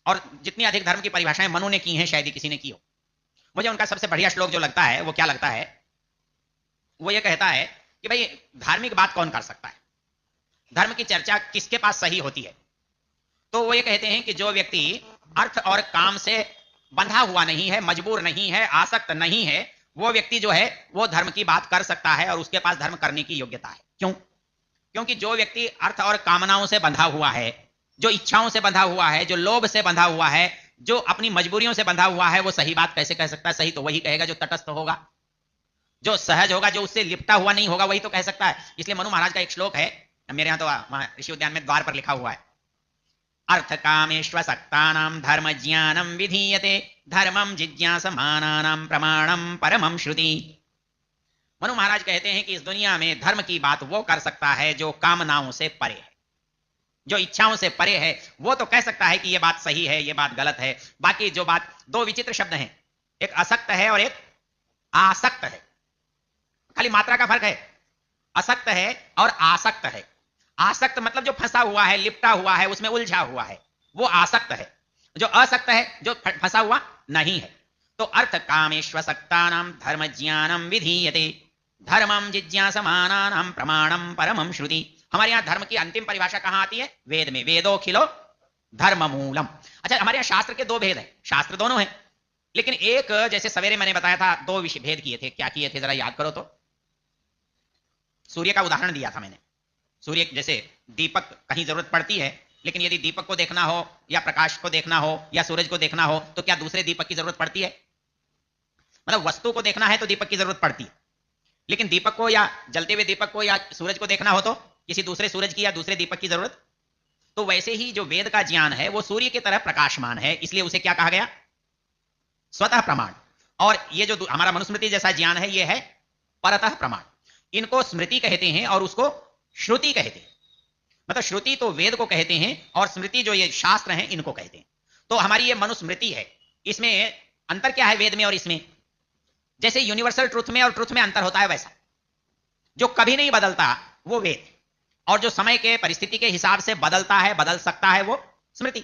और जितनी अधिक धर्म की परिभाषाएं मनु ने की हैं शायद ही किसी ने की हो। मुझे उनका सबसे बढ़िया श्लोक जो लगता है वो क्या लगता है, वो ये कहता है कि भाई धार्मिक बात कौन कर सकता है, धर्म की चर्चा किसके पास सही होती है। तो वो ये कहते हैं कि जो व्यक्ति अर्थ और काम से बंधा हुआ नहीं है, मजबूर नहीं है, आसक्त नहीं है, वो व्यक्ति जो है वो धर्म की बात कर सकता है और उसके पास धर्म करने की योग्यता है। क्यों? क्योंकि जो व्यक्ति अर्थ और कामनाओं से बंधा हुआ है, जो इच्छाओं से बंधा हुआ है, जो लोभ से बंधा हुआ है, जो अपनी मजबूरियों से बंधा हुआ है, वो सही बात कैसे कह सकता है? सही तो वही कहेगा जो तटस्थ होगा, जो सहज होगा, जो उससे लिपटा हुआ नहीं होगा, वही तो कह सकता है। इसलिए मनु महाराज का एक श्लोक है, मेरे यहां तो ऋषि उद्यान में द्वार पर लिखा हुआ है, अर्थ कामेश्व सक्तानां धर्म ज्ञानम विधीयते धर्मम जिज्ञासमानानां प्रमाणम परमम श्रुति। मनु महाराज कहते हैं कि इस दुनिया में धर्म की बात वो कर सकता है जो कामनाओं से परे है, जो इच्छाओं से परे है, वो तो कह सकता है कि ये बात सही है, ये बात गलत है। बाकी जो बात, दो विचित्र शब्द हैं, एक असक्त है और एक आसक्त है, खाली मात्रा का फर्क है। असक्त है और आसक्त है। आसक्त मतलब जो फंसा हुआ है, लिपटा हुआ है, उसमें उलझा हुआ है, वो आसक्त है। जो असक्त है, जो फंसा हुआ नहीं है। तो अर्थ कामेश्व सक्तानां धर्म ज्ञानम विधीयते धर्मम जिज्ञासमानानां प्रमाणम परमम श्रुति। हमारे यहां धर्म की अंतिम परिभाषा कहां आती है? वेद में, वेदोखिलो धर्म मूलम। अच्छा, हमारे यहां शास्त्र के दो भेद हैं, शास्त्र दोनों हैं, लेकिन एक, जैसे सवेरे मैंने बताया था, दो विषय भेद किए थे। क्या किए थे जरा याद करो तो। सूर्य का उदाहरण दिया था मैंने। सूर्य जैसे दीपक कहीं जरूरत पड़ती है, लेकिन यदि दीपक को देखना हो या प्रकाश को देखना हो या सूरज को देखना हो तो क्या दूसरे दीपक की जरूरत पड़ती है? मतलब वस्तु को देखना है तो दीपक की जरूरत पड़ती है, लेकिन दीपक को या जलते हुए दीपक को या सूरज को देखना हो तो किसी दूसरे सूरज की या दूसरे दीपक की जरूरत। तो वैसे ही जो वेद का ज्ञान है वो सूर्य की तरह प्रकाशमान है, इसलिए उसे क्या कहा गया? स्वतः प्रमाण। और ये जो हमारा मनुस्मृति जैसा ज्ञान है, ये है परतः प्रमाण। इनको स्मृति कहते हैं और उसको श्रुति कहते हैं। मतलब श्रुति तो वेद को कहते हैं और स्मृति जो ये शास्त्र हैं इनको कहते हैं। तो हमारी ये मनुस्मृति है, इसमें अंतर क्या है वेद में और इसमें? जैसे यूनिवर्सल ट्रुथ में और ट्रुथ में अंतर होता है, वैसा जो कभी नहीं बदलता वो वेद, और जो समय के परिस्थिति के हिसाब से बदलता है, बदल सकता है, वो स्मृति।